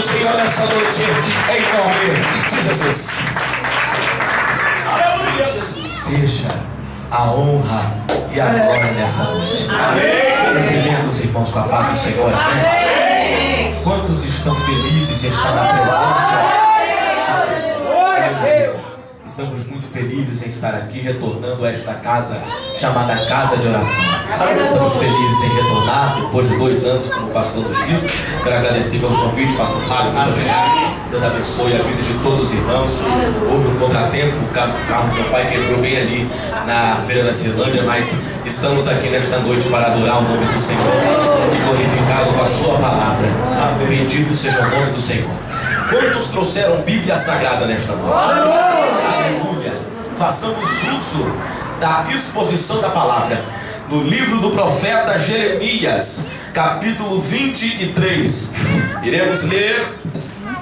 do Senhor nesta noite, em nome de Jesus. Seja a honra e a glória nesta noite. Cumprimento os irmãos com a paz do Senhor. Amém. Quantos estão felizes de estar na presença? Estamos muito felizes em estar aqui, retornando a esta casa chamada Casa de Oração. Estamos felizes em retornar depois de 2 anos, como o pastor nos disse. Quero agradecer pelo convite, pastor Fábio, muito obrigado. Deus abençoe a vida de todos os irmãos. Houve um contratempo, o carro do meu pai quebrou bem ali na Feira da Ceilândia, mas estamos aqui nesta noite para adorar o nome do Senhor e glorificá-lo com a sua palavra. Bendito seja o nome do Senhor. Quantos trouxeram Bíblia Sagrada nesta noite? Aleluia! Façamos uso da exposição da palavra no livro do profeta Jeremias, capítulo 23. Iremos ler,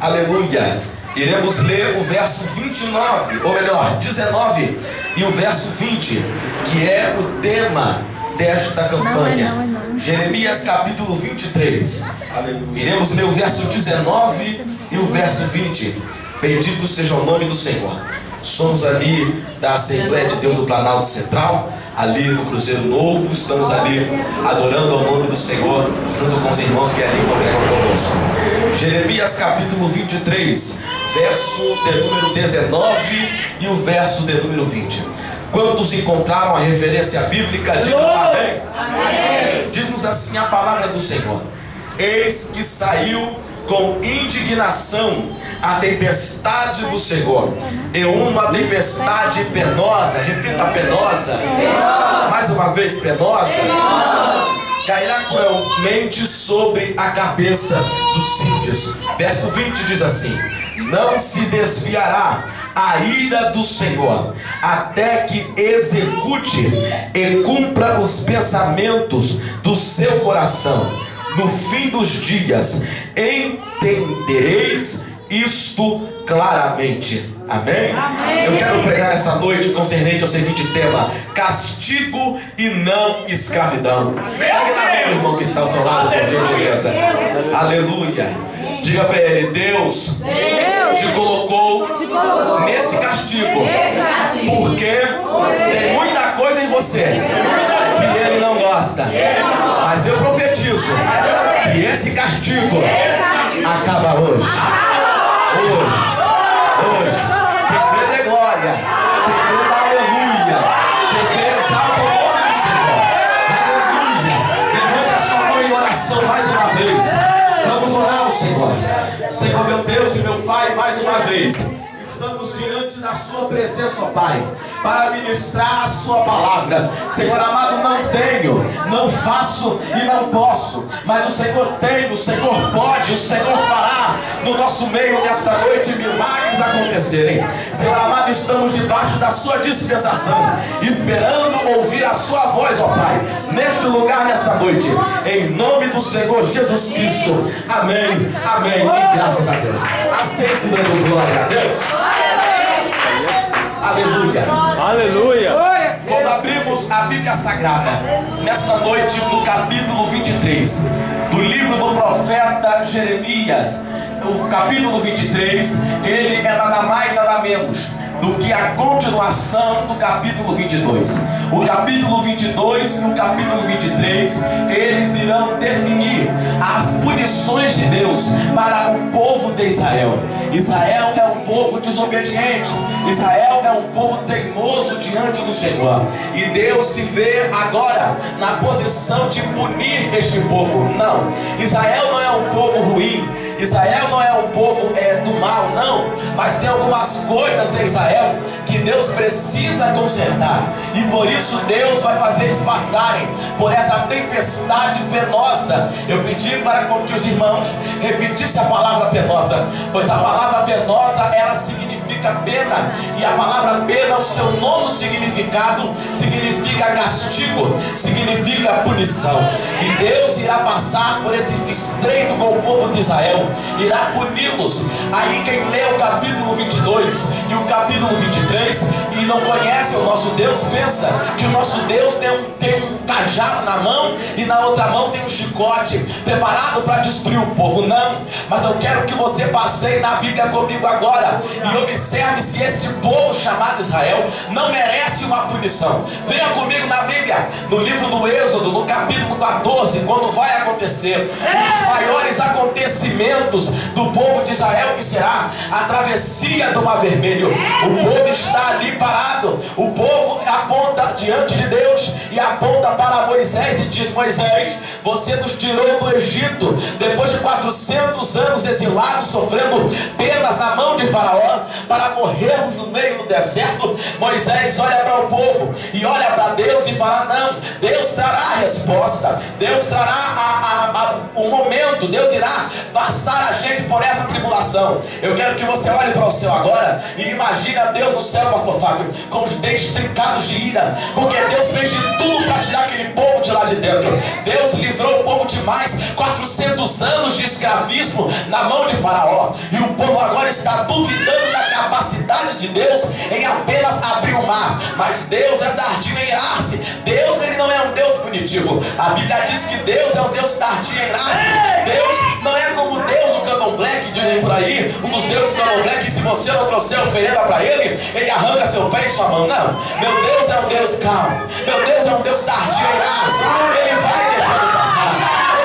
aleluia, iremos ler o verso 29, ou melhor, 19 e o verso 20, que é o tema desta campanha. Jeremias capítulo 23. Aleluia. Iremos ler o verso 19 e o verso 20. Bendito seja o nome do Senhor. Somos ali da Assembleia de Deus do Planalto Central, ali no Cruzeiro Novo. Estamos ali adorando ao nome do Senhor, junto com os irmãos que ali congregam conosco. Jeremias capítulo 23, verso de número 19 e o verso de número 20. Quantos encontraram a referência bíblica? Digam amém. Amém. Diz-nos assim a palavra do Senhor: eis que saiu com indignação a tempestade do Senhor, e uma tempestade penosa. Repita, penosa. Mais uma vez, penosa. Cairá cruelmente sobre a cabeça dos símpios. Verso 20 diz assim: não se desviará a ira do Senhor, até que execute e cumpra os pensamentos do seu coração. No fim dos dias entendereis isto claramente. Amém? Amém. Eu quero pregar essa noite concernente ao seguinte tema: castigo e não escravidão. Amém, meu irmão que está ao seu lado, por gentileza. Aleluia. Diga para ele: Deus te colocou nesse castigo, porque tem muita coisa em você que ele não gosta. Mas eu profetizo que esse castigo acaba hoje. Hoje. Quem crê dê glória, quem crê dá aleluia, quem crê exalta o nome do Senhor. Aleluia. Levanta a sua mão em oração mais uma vez. Vamos orar ao Senhor. Senhor, meu Deus e meu Pai, mais uma vez estamos diante da sua presença, ó Pai, para ministrar a sua palavra. Senhor amado, não tenho, não faço e não posso, mas o Senhor tem, o Senhor pode, o Senhor fará no nosso meio nesta noite milagres acontecerem. Senhor amado, estamos debaixo da sua dispensação, esperando ouvir a sua voz, ó Pai, neste lugar, nesta noite, em nome do Senhor Jesus Cristo. Amém, amém e graças a Deus. Aceite dando glória a Deus. Aleluia. Aleluia. Quando abrimos a Bíblia Sagrada nesta noite, no capítulo 23 do livro do profeta Jeremias, o capítulo 23, ele é nada mais nada menos do que a continuação do capítulo 22. O capítulo 22 e o capítulo 23, eles irão definir as punições de Deus para o povo de Israel. Israel é um povo desobediente, Israel é um povo teimoso diante do Senhor, e Deus se vê agora na posição de punir este povo. Não, Israel não é um povo ruim, Israel não é um povo do mal, não, mas tem algumas coisas em Israel que Deus precisa consertar, e por isso Deus vai fazer eles passarem por essa tempestade penosa. Eu pedi para que os irmãos repetissem a palavra penosa, pois a palavra penosa, ela significa pena, e a palavra pena, o seu nono significado significa castigo, significa punição, e Deus irá passar por esse estreito com o povo de Israel, irá puni-los. Aí quem lê o capítulo 22 e o capítulo 23 e não conhece o nosso Deus, pensa que o nosso Deus tem um cajado na mão e na outra mão tem um chicote preparado para destruir o povo. Não, mas eu quero que você passeie na Bíblia comigo agora e observe se esse povo chamado Israel não merece uma punição. Venha comigo na Bíblia, no livro do Êxodo, no capítulo 14, quando vai acontecer um dos maiores acontecimentos do povo de Israel, que será a travessia do Mar Vermelho. O povo está ali parado, o povo aponta diante de Deus e aponta para Moisés e diz: Moisés, você nos tirou do Egito depois de 400 anos exilados, sofrendo penas na mão de Faraó, para morrermos no meio do deserto. Moisés olha para o povo e olha para Deus e fala: não, Deus trará a resposta, Deus trará o momento, Deus irá passar a gente por essa tribulação. Eu quero que você olhe para o céu agora e imagine a Deus no céu, pastor Fábio, com os dentes trincados de ira, porque Deus fez de tudo para tirar aquele povo de lá de dentro. Deus livrou o povo de mais 400 anos de escravismo na mão de Faraó, e o povo agora está duvidando da capacidade de Deus em apenas abrir o mar. Mas Deus é tardio em irar-se. Deus, ele não é um Deus punitivo. A Bíblia diz que Deus é um Deus tardio em irar-se. Deus não é como o Deus do candomblé, que dizem por aí, um dos deuses do candomblé, que se você não trouxer oferenda para ele, ele arranca seu pé e sua mão. Não, meu Deus é um Deus calmo, meu Deus é um Deus tardio em irar-se. Ele vai deixando passar,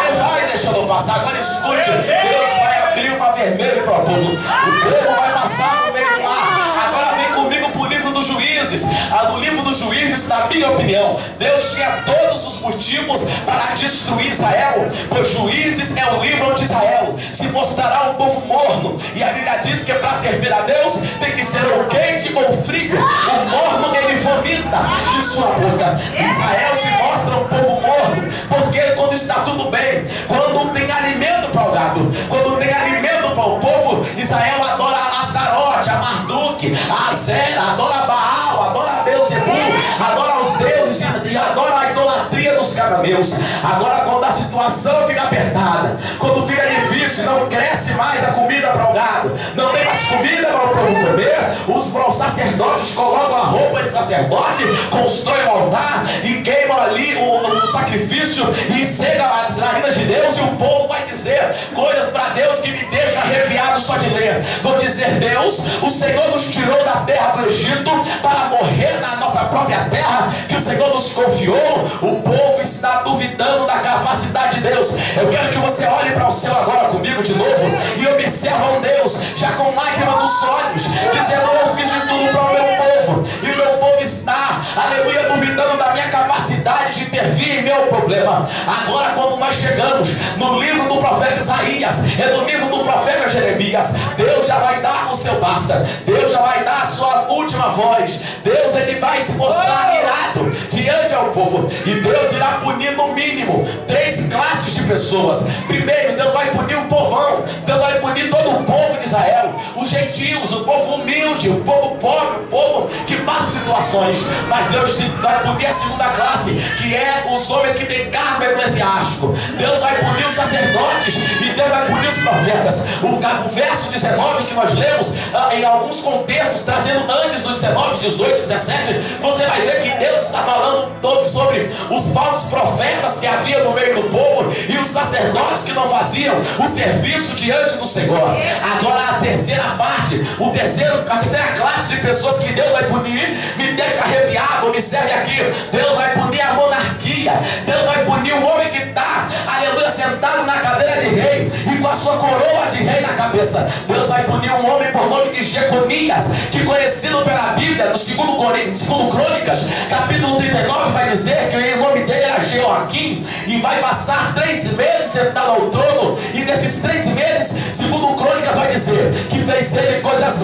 ele vai deixando passar. Agora escute, Deus vai abrir o Mar Vermelho para o povo, o povo vai passar no meio do mar. Agora vem comigo para o livro dos Juízes. No livro dos Juízes, na minha opinião, Deus tinha todos os motivos para destruir Israel, pois Juízes é o livro onde Israel se mostrará um povo morno, e a Bíblia diz que para servir a Deus tem que ser ou quente ou frio. O morno, ele vomita de sua boca. Israel se mostra um povo morno, porque quando está tudo bem, quando tem alimento para o gado, quando tem alimento para o povo, Israel adora Astarote, a Marduk, a Azera, adora Baal, adora Beuzebu, adora os deuses e adora a idolatria dos cananeus. Agora, quando a situação fica apertada, quando fica difícil, não cresce mais a comida para o gado, não tem mais comida para o povo comer, os sacerdotes colocam a roupa de sacerdote, constroem o altar e queimam ali o sacrifício e cegam as narinas de Deus, e o povo vai dizer coisas para Deus que me deixam arrepiado só de ler. Vão dizer: Deus, o Senhor nos tirou da terra do Egito para morrer na nossa própria terra, que o Senhor nos confiou. O povo está duvidando da capacidade de Deus. Eu quero que você olhe para o céu agora comigo de novo e observe um Deus já com lágrima nos olhos, dizendo: eu fiz de tudo para o meu povo, e o meu povo está, aleluia, duvidando da minha capacidade de intervir em meu problema. Agora, quando nós chegamos no livro do profeta Isaías, no livro do profeta Jeremias, Deus já vai dar o seu basta, Deus já vai dar a sua última voz. Deus, ele vai se mostrar irado diante ao povo, e Deus irá punir no mínimo 3 classes de pessoas. Primeiro, Deus vai punir o povão, Deus vai punir todo o povo de Israel, os gentios, o povo humilde, o povo pobre, o povo que passa situações. Mas Deus vai punir a segunda classe, que é os homens que têm cargo eclesiástico. Deus vai punir os sacerdotes e Deus vai punir os profetas. O verso 19 que nós lemos, em alguns contextos, trazendo antes do 19, 18, 17, você vai ver que Deus está falando todo sobre os falsos profetas que havia no meio do povo e os sacerdotes que não faziam o serviço diante do Senhor. Agora a terceira parte, a terceira classe de pessoas que Deus vai punir, me deixa arrepiado. Observe aqui: Deus vai punir a monarquia, Deus vai punir o homem que está, aleluia, sentado na cadeira de rei e com a sua coroa de rei na cabeça. Deus vai punir um homem por nome de Jeconias, que, conhecido pela Bíblia, no segundo Crônicas, capítulo 39, vai dizer que o nome dele era Jeoaquim, e vai passar 3 meses sentado ao trono, e nesses 3 meses, segundo Crônicas, vai dizer que fez ele coisas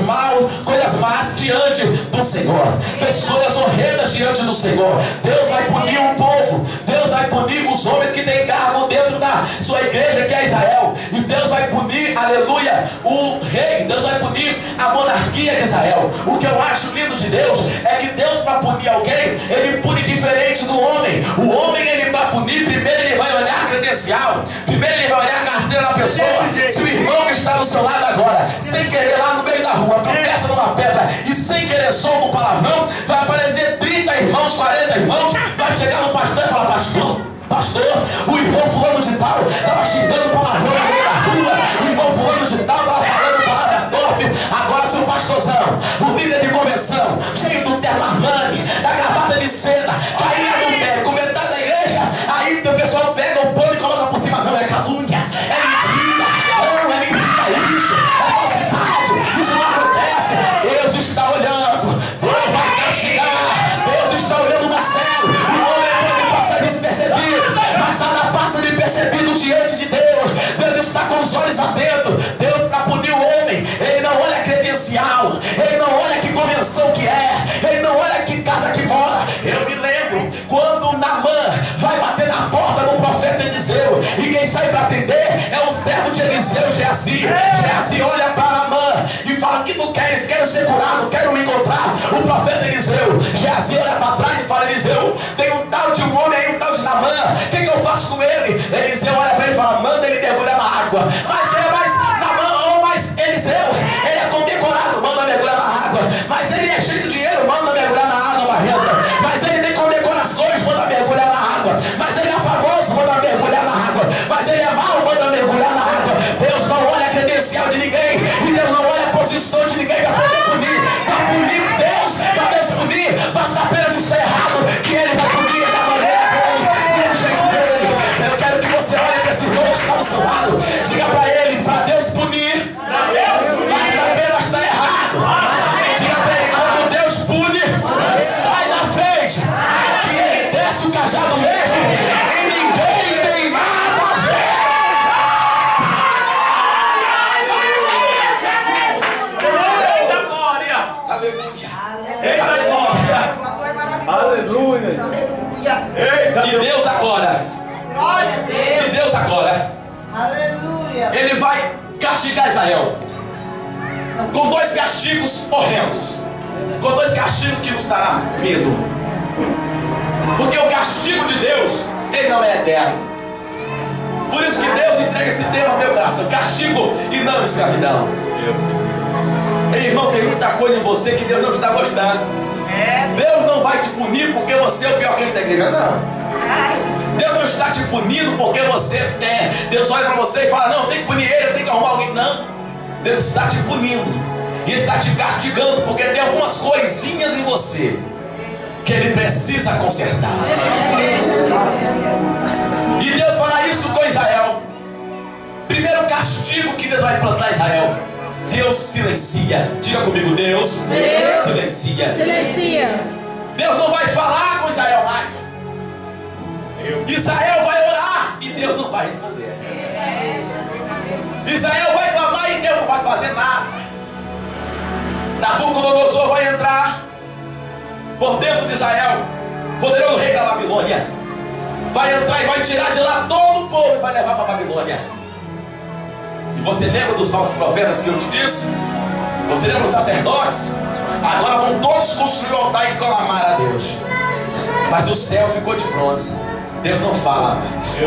más diante do Senhor, fez coisas horrendas diante do Senhor. Deus vai punir o povo, Deus vai punir os homens que têm cargo dentro da sua igreja, que é Israel, e Deus vai punir, aleluia, o rei, Deus vai punir a monarquia de Israel. O que eu acho lindo de Deus é que Deus, para punir alguém, ele pune diferente do homem. O homem, ele para punir, primeiro ele vai olhar a credencial, primeiro ele vai olhar a carteira da pessoa. Se o irmão que está do seu lado agora, sem querer, lá no meio da rua, tropeça numa pedra e querer som do palavrão, vai aparecer 30 irmãos, 40 irmãos, vai chegar no pastor e falar: pastor, o irmão fulano de tal estava xingando palavrão no meio da rua, o irmão fulano de tal estava falando palavra torpe. Agora, seu pastorzão, o líder de convenção, cheio do terno Armani, da gravata de seda, caía no pé, com metade da igreja, aí o pessoal pega o pano e coloca por cima. Não, é calúnia, é mentira, não, é mentira isso, é falsidade, isso não acontece. Deus está olhando, Deus vai castigar, Deus está olhando no céu. O homem pode passar despercebido, mas nada passa despercebido diante de Deus. Deus está com os olhos atentos. Deus, para punir o homem, Ele não olha credencial, Ele não olha que convenção que é, Ele não olha que casa que mora. Eu me lembro quando Naamã vai bater na porta do profeta Eliseu, e quem sai para atender é o servo de Eliseu, Geazi. Geazi olha para Naamã e fala: o que tu queres? Quero ser curado, quero me encontrar o profeta Eliseu. Geazi olha para trás e fala: Eliseu, tem um tal de um homem aí, um tal de Naamã, o que eu faço com ele? Eliseu olha para ele e fala: manda ele mergulhar na água. Mas Naamã, mas Eliseu, ele é condecorado, manda mergulhar na água. Mas ele é cheio de dinheiro, manda mergulhar na água barrenta. Mas ele tem condecorações, manda mergulhar na água. Mas ele é famoso, manda mergulhar na água. Mas ele é mau, manda mergulhar na água. Deus não olha a credencial de ninguém, e Deus não olha a posição de ninguém para poder punir. Para punir Deus punir, basta apenas estar errado, que Ele vai punir da maneira dele, do jeito dele. Eu quero que você olhe para esse irmão que está do seu lado, diga para ele: para Deus punir, basta apenas estar errado. Diga para ele: quando Deus pune, sai da frente, que Ele desce o cajado mesmo, e ninguém tem nada a ver. Aleluia. E Deus agora, Ele vai castigar Israel com dois castigos horrendos, com dois castigos que nos dará medo. Porque o castigo de Deus, ele não é eterno. Por isso que Deus entrega esse tema ao meu coração: castigo e não escravidão. Ei, irmão, tem muita coisa em você que Deus não está gostando. Deus não vai te punir porque você é o pior crente da igreja, não. Deus não está te punindo porque você Deus olha para você e fala: não, tem que punir ele, tem que arrumar alguém. Não, Deus está te punindo e está te castigando porque tem algumas coisinhas em você que Ele precisa consertar. E Deus fala isso com Israel. Primeiro castigo que Deus vai plantar em Israel: Deus silencia. Diga comigo: Deus silencia. Deus não vai falar com Israel mais. Israel vai orar e Deus não vai responder. Israel vai clamar e Deus não vai fazer nada. Nabucodonosor vai entrar por dentro de Israel, poderoso rei da Babilônia. Vai entrar e vai tirar de lá todo o povo e vai levar para a Babilônia. E você lembra dos falsos profetas que eu te disse? Você lembra dos sacerdotes? Agora vão todos construir o altar e clamar a Deus. Mas o céu ficou de bronze. Deus não fala mais.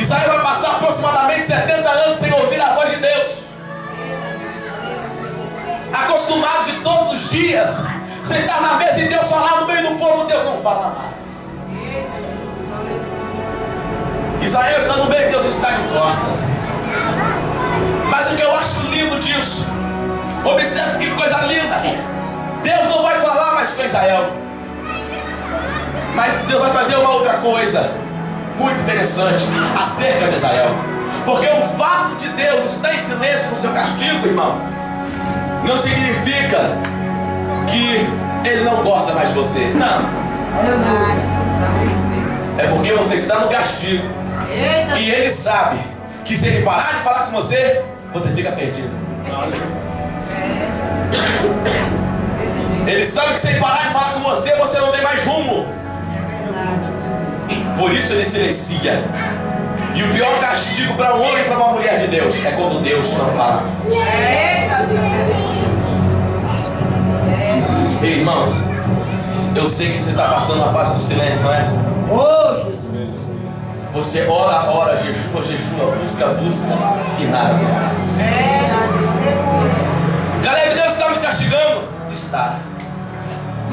Israel vai passar aproximadamente 70 anos sem ouvir a voz de Deus. Acostumados de todos os dias sentar na mesa e Deus falar no meio do povo, Deus não fala mais. Israel está no meio, Deus está de costas. Mas o que eu acho lindo disso, observe que coisa linda, Deus não vai falar mais com Israel, mas Deus vai fazer uma outra coisa muito interessante acerca de Israel. Porque o fato de Deus estar em silêncio no seu castigo, irmão, não significa que Ele não gosta mais de você. Não. É porque você está no castigo. E Ele sabe que se Ele parar de falar com você, você fica perdido. Ele sabe que se Ele parar de falar com você, você não tem mais rumo. Por isso Ele silencia. E o pior castigo para um homem e para uma mulher de Deus é quando Deus não fala. Ei, irmão, eu sei que você está passando a fase do silêncio, não é? Você ora, jejua, busca e nada acontece. Caleb, Deus está me castigando.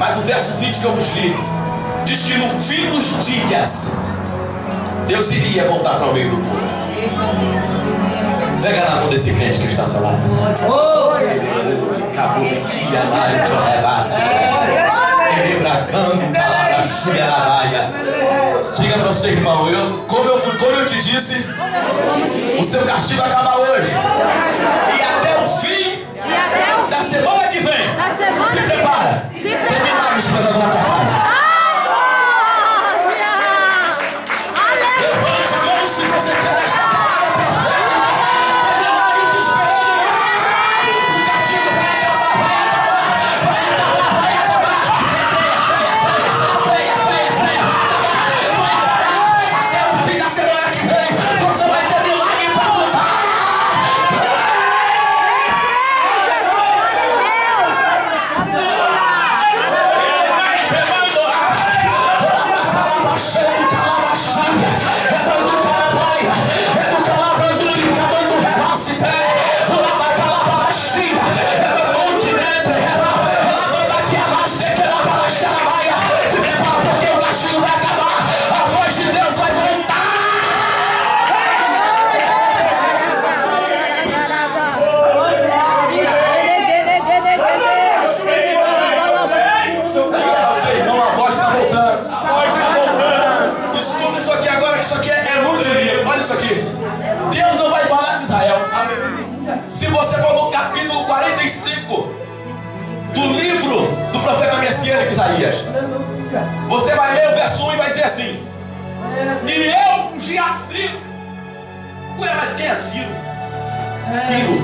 Mas o verso 20 que eu vos li diz que no fim dos dias Deus iria voltar para o meio do povo. Pega na mão desse crente que está ao seu lado. Diga para o seu irmão, como eu te disse, o seu castigo acaba hoje. E até o fim da semana que vem, se prepara. Tem milagres para na tua casa. Levante a mão se você quer esta palavra profética. Tem milagre te esperando lá. O castigo vai acabar, vai acabar, vai acabar, vai acabar. Creia, vai acabar. Até o fim da semana que vem, você vai ter milagre para voltar. Deus não vai falar com Israel. Se você for no capítulo 45 do livro do profeta messiânico Isaías, você vai ler o verso 1 e vai dizer assim: e eu ungi a Ciro. Ué, mas quem é Ciro? Ciro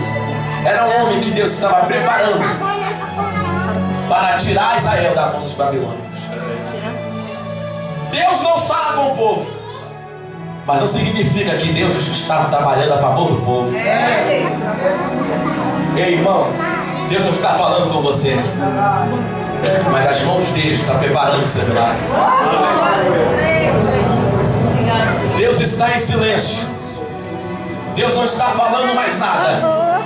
era um homem que Deus estava preparando para tirar Israel da mão dos babilônios. Deus não fala com o povo, mas não significa que Deus estava trabalhando a favor do povo. Ei, irmão, Deus não está falando com você, mas as mãos dele estão preparando o seu milagre. Deus está em silêncio. Deus não está falando mais nada,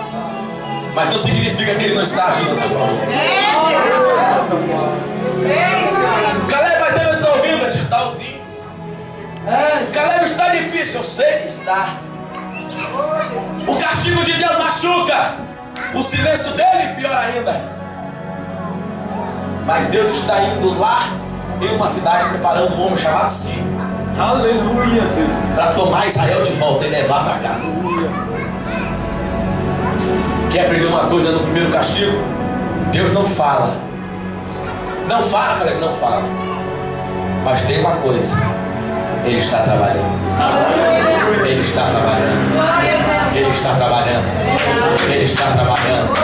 mas não significa que ele não está agindo a seu favor. Caleb, mas Deus está ouvindo? Ele está ouvindo. Caleb, está difícil, eu sei que está. O castigo de Deus machuca, o silêncio dele pior ainda. Mas Deus está indo lá em uma cidade preparando um homem chamado Ciro. Aleluia, Deus. Para tomar Israel de volta e levar para casa. Quer aprender uma coisa no primeiro castigo? Deus não fala. Não fala, Caleb, não fala. Mas tem uma coisa: Ele está trabalhando. Ele está trabalhando. Ele está trabalhando. Ele está trabalhando.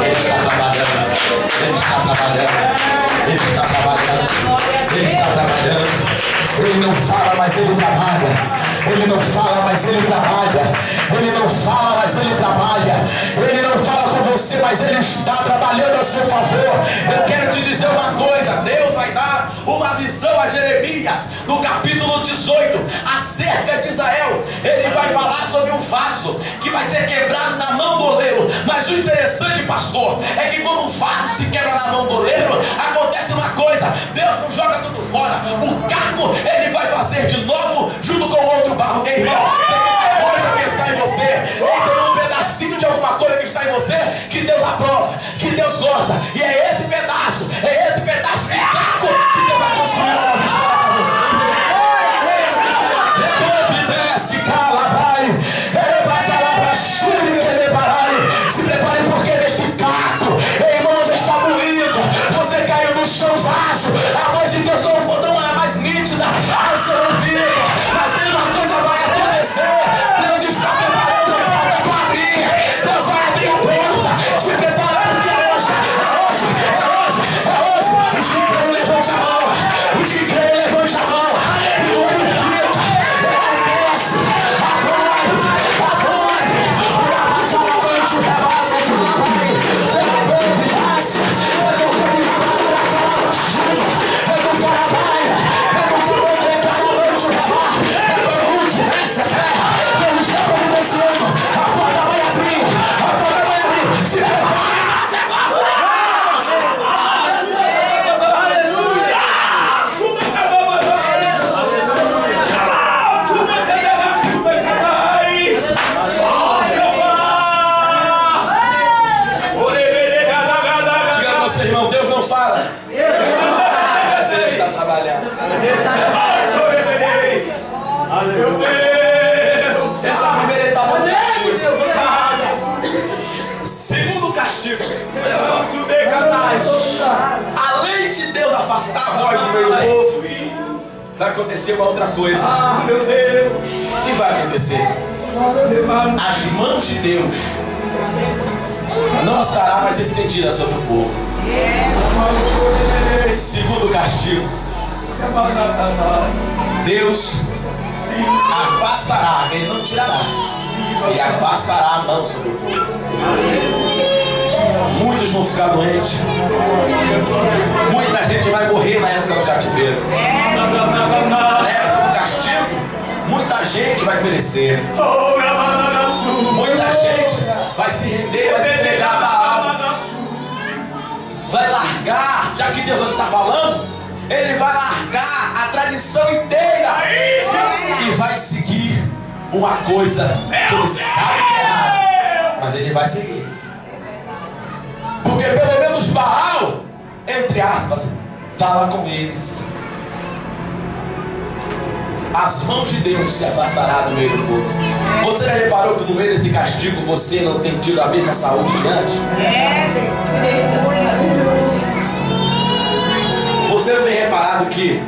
Ele está trabalhando. Ele está trabalhando. Ele está trabalhando. Ele está trabalhando. Ele não fala, mas ele trabalha. Ele não fala, mas ele trabalha. Ele não fala, mas ele trabalha. Ele não fala com você, mas ele está trabalhando a seu favor. Eu quero te dizer uma coisa: Deus vai dar uma visão a Jeremias no capítulo 18 acerca de Israel. Ele vai falar sobre um vaso que vai ser quebrado na mão do oleiro. Mas o interessante, pastor, é que quando um vaso se quebra na mão do oleiro, acontece uma coisa: Deus não joga tudo fora. O caco ele vai fazer de novo junto com outro barro. Ei, irmão, tem uma coisa que está em você. Ei, tem um pedacinho de alguma coisa que está em você que Deus aprova, que Deus gosta. E é esse pedaço de caco que Deus vai construir uma nova história para você. Desce, calabai, se prepare porque neste caco, irmãos, está moído. Você caiu no chãozaço. A voz de Deus não é mais nítida ao seu ouvido, mas tem uma coisa vai acontecer. Deus está preparando a porta para abrir. Deus vai abrir a porta. Se prepara porque é hoje, é hoje, é hoje, é hoje. Segundo castigo, olha só, além de Deus afastar a voz do meio do povo, vai acontecer uma outra coisa. Ah, meu Deus. O que vai acontecer? As mãos de Deus não estará mais estendida sobre o povo. Segundo castigo, Deus afastará, Ele não tirará, Ele afastará a mão sobre o povo. Muitos vão ficar doentes, muita gente vai morrer na época do cativeiro, na época do castigo, muita gente vai perecer, muita gente vai se render, vai se entregar a Baal, vai largar, já que Deus não está falando, Ele vai largar a tradição inteira e vai seguir uma coisa que Ele sabe que é errada, mas Ele vai seguir. Porque pelo menos Baal, entre aspas, fala com eles. As mãos de Deus se afastará do meio do povo. Você já reparou que no meio desse castigo você não tem tido a mesma saúde de antes? Você não tem reparado que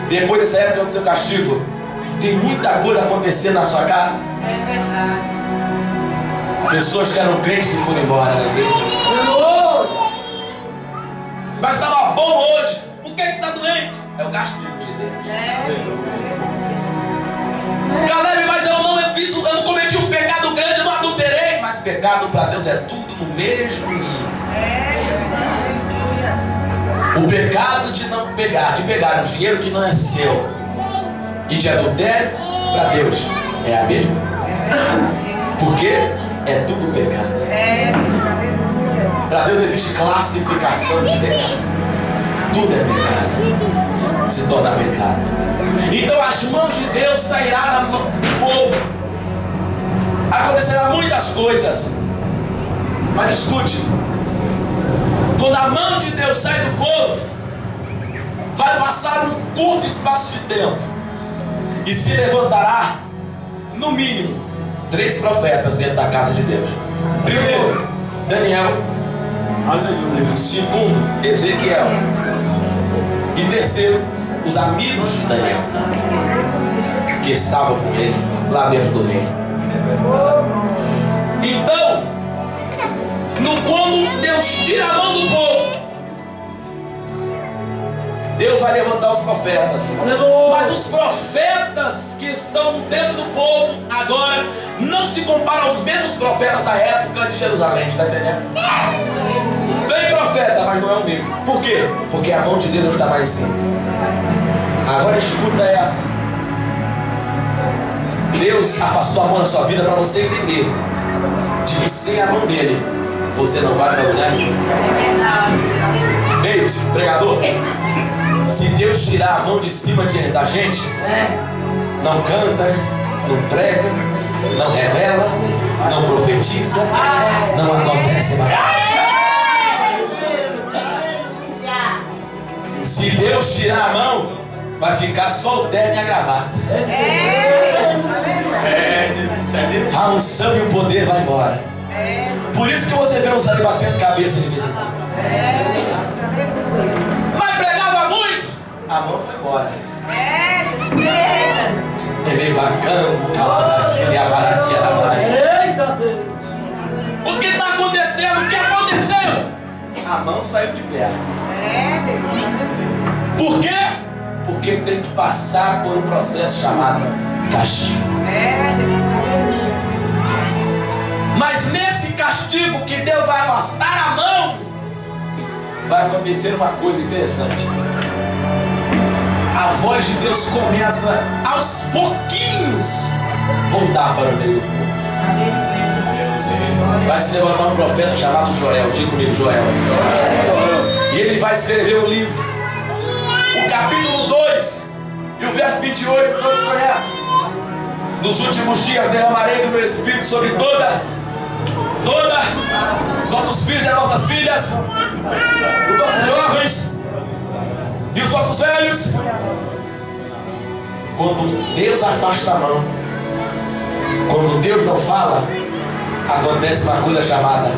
depois dessa época do seu castigo tem muita coisa acontecendo na sua casa? É verdade. Pessoas que eram crentes e foram embora da igreja. Mas estava bom hoje. Por que está doente? É o castigo de Deus. Caleb, mas eu não cometi um pecado grande, eu não adulterei. Mas pecado para Deus é tudo no mesmo nível. O pecado de não pegar, de pegar um dinheiro que não é seu e de adultério para Deus é a mesma. Porque é tudo pecado. Para Deus não existe classificação de pecado. Tudo é pecado. Se torna pecado. Então as mãos de Deus sairá do povo. Acontecerá muitas coisas. Mas escute. Quando a mão de Deus sai do povo, vai passar um curto espaço de tempo. E se levantará, no mínimo, 3 profetas dentro da casa de Deus. Primeiro, Daniel. Segundo, Ezequiel. E terceiro, os amigos de Daniel, que estavam com ele lá dentro do reino. Então, quando Deus tira a mão do povo, Deus vai levantar os profetas. Mas os profetas que estão dentro do povo agora não se comparam aos mesmos profetas da época de Jerusalém. Está entendendo? Tem profeta, mas não é o mesmo. Por quê? Porque a mão de Deus não está mais em cima. Agora escuta essa. Deus afastou a mão da sua vida para você entender de que sem a mão dele você não vai para lugar nenhum. Ei, pregador, se Deus tirar a mão de cima da gente, não canta, não prega, não revela, não profetiza, não acontece mais. Se Deus tirar a mão, vai ficar só o terno e a gravata. A unção e o poder vai embora. Por isso que você vê uns ali batendo cabeça de vez em quando. Mas pregava muito, a mão foi embora. Ele bacana, calada, e a baraquinha da mãe. O que está acontecendo? O que aconteceu? A mão saiu de perto. Por quê? Porque tem que passar por um processo chamado castigo. Mas nesse castigo que Deus vai afastar a mão, vai acontecer uma coisa interessante. A voz de Deus começa aos pouquinhos voltar para o meio do povo. Vai se levantar um profeta chamado Joel. Diga comigo, Joel. E ele vai escrever um livro. O capítulo 2 e o verso 28, todos conhecem. Nos últimos dias derramarei do meu espírito sobre toda nossos filhos e nossas filhas, os nossos jovens e os nossos velhos. Quando Deus afasta a mão, quando Deus não fala, acontece uma coisa chamada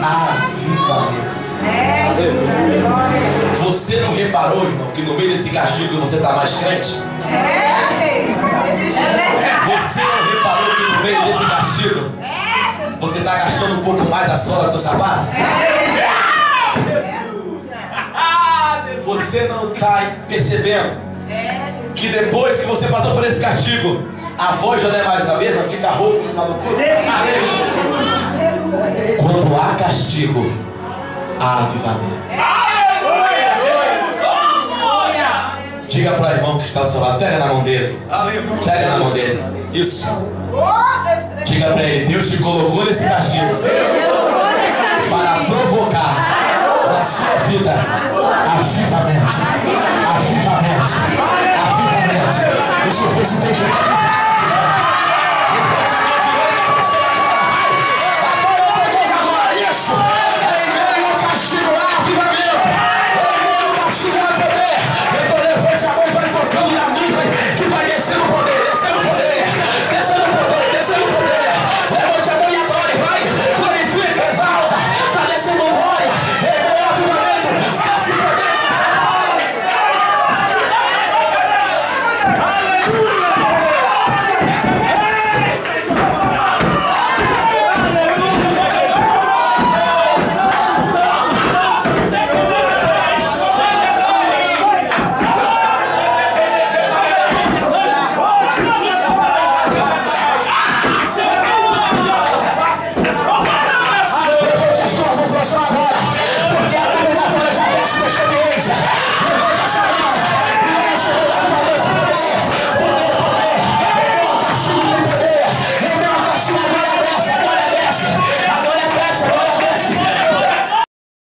avivamento. Você não reparou, irmão, que no meio desse castigo você está mais crente? Você não reparou que no meio desse castigo você está gastando um pouco mais da sola do sapato? Você não está percebendo que depois que você passou por esse castigo, a voz já não é mais a mesma, fica rouco no final do culto? Quando há castigo, há avivamento. Diga para o irmão que está ao seu lado, pega na mão dele. Pega na mão dele. Isso. Diga para ele, Deus te colocou nesse castigo